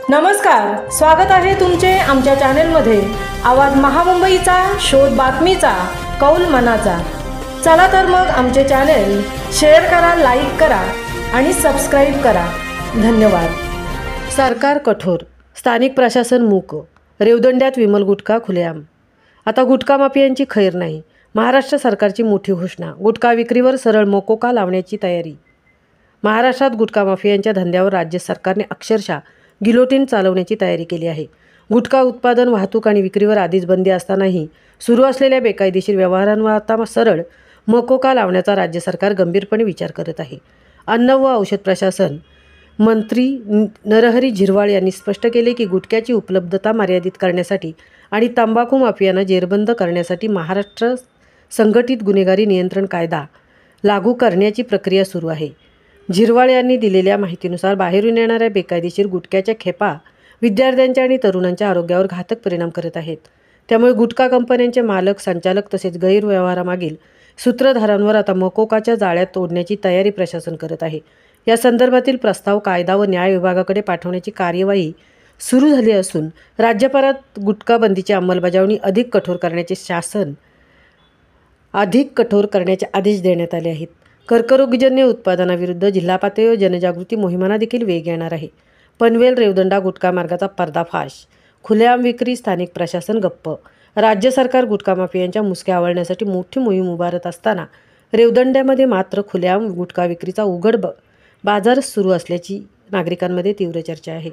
नमस्कार, स्वागत आहे तुमचे आमच्या चॅनेलमध्ये। आवाज महामुंबईचा, शोध बातमीचा, कौल मनाचा। चला तर मग आमचे चॅनेल शेअर करा, लाईक करा आणि सबस्क्राईब करा। धन्यवाद। सरकार कठोर, स्थानिक प्रशासन मूक, रेवदंड्यात विमल गुटखा खुलेआम। आता गुटखा माफियांची खैर नाही। महाराष्ट्र सरकारची मोठी घोषणा, गुटखा विक्रीवर सरळ मोकोका लावण्याची तयारी। महाराष्ट्रात गुटखा माफियांच्या धंद्यावर राज्य सरकारने अक्षरशः गिलोटिन चालवण्याची तयारी केली आहे। गुटखा उत्पादन, वाहतूक आणि विक्रीवर आधीच बंदी असतानाही सुरू असलेल्या बेकायदेशीर व्यवहारांवर आता सरळ मोकोका लावण्याचा राज्य सरकार गंभीरपणे विचार करत आहे। अन्न व औषध प्रशासन मंत्री नरहरी झिरवाळ यांनी स्पष्ट केले की गुटख्याची उपलब्धता मर्यादित करण्यासाठी आणि तंबाखू माफियांना जेरबंद करण्यासाठी महाराष्ट्र संघटित गुन्हेगारी नियंत्रण कायदा लागू करण्याची प्रक्रिया सुरू आहे। झिरवाळ यांनी दिलेल्या माहितीनुसार बाहेरून येणाऱ्या बेकायदेशीर गुटख्याच्या खेपा विद्यार्थ्यांच्या आणि तरुणांच्या आरोग्यावर घातक परिणाम करत आहेत। त्यामुळे गुटखा कंपन्यांचे मालक, संचालक तसेच गैरव्यवहारामागील सूत्रधारांवर आता मोकोकाच्या जाळ्यात तोडण्याची तयारी प्रशासन करत आहे। या संदर्भातील प्रस्ताव कायदा व न्याय विभागाकडे पाठवण्याची कार्यवाही सुरू झाली असून राज्यभरात गुटखा बंदीची अंमलबजावणी अधिक कठोर करण्याचे आदेश देण्यात आले आहेत। कर्करोगजन्य उत्पादनाविरुद्ध जिल्हा पातळीवर जनजागृती मोहिमांना देखील वेग येणार आहे। पनवेल रेवदंडा गुटखा मार्गाचा पर्दाफाश, खुलेआम विक्री, स्थानिक प्रशासन गप्प। राज्य सरकार गुटखा माफियांच्या मुसक्या आवळण्यासाठी मोठी मोहीम उभारत असताना रेवदंड्यामध्ये मात्र खुलेआम गुटखा विक्रीचा उघड बाजार सुरू असल्याची नागरिकांमध्ये तीव्र चर्चा आहे।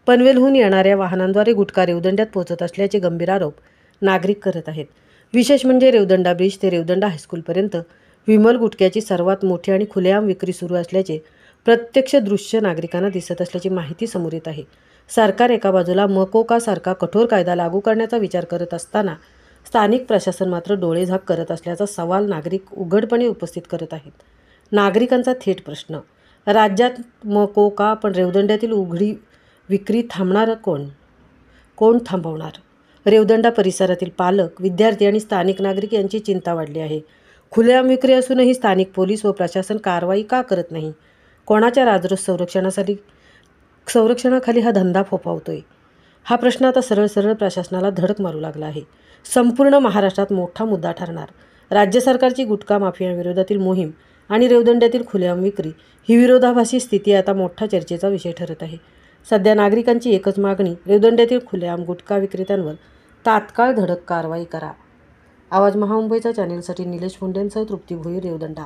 पनवेलहून येणाऱ्या वाहनांद्वारे गुटखा रेवदंड्यात पोहोचत असल्याचे गंभीर आरोप नागरिक करत आहेत। विशेष म्हणजे रेवदंडा ब्रिज ते रेवदंडा हायस्कूलपर्यंत विमल गुटख्याची सर्वात मोठी आणि खुलेआम विक्री सुरू असल्याचे प्रत्यक्ष दृश्य नागरिकांना दिसत असल्याची माहिती समोर येत आहे। सरकार एका बाजूला मोकोकासारखा कठोर कायदा लागू करण्याचा विचार करत असताना स्थानिक प्रशासन मात्र डोळेझाक करत असल्याचा सवाल नागरिक उघडपणे उपस्थित करत आहेत। नागरिकांचा थेट प्रश्न, राज्यात मोकोका पण रेवदंड्यातील उघडी विक्री थांबणार कोण? कोण थांबवणार? रेवदंडा परिसरातील पालक, विद्यार्थी आणि स्थानिक नागरिक यांची चिंता वाढली आहे। खुलेआम विक्री असूनही स्थानिक पोलीस व प्रशासन कारवाई का करत नाही? कोणाच्या राजरोस संरक्षणाखाली हा धंदा फोफावतोय? हा प्रश्न आता सरळ प्रशासनाला धडक मारू लागला आहे। संपूर्ण महाराष्ट्रात मोठा मुद्दा ठरणार। राज्य सरकारची गुटखा माफियांविरोधातील मोहीम आणि रेवदंड्यातील खुलेआम विक्री ही विरोधाभासी स्थिती आता मोठा चर्चेचा विषय ठरत आहे। सध्या नागरिकांची एकच मागणी, रेवदंड्यातील खुलेआम गुटखा विक्रेत्यांवर तात्काळ धडक कारवाई करा। आवाज महामुंबईचा चॅनेलसाठी निलेश फोंडेंसह तृप्ती भोईर, रेवदंडा।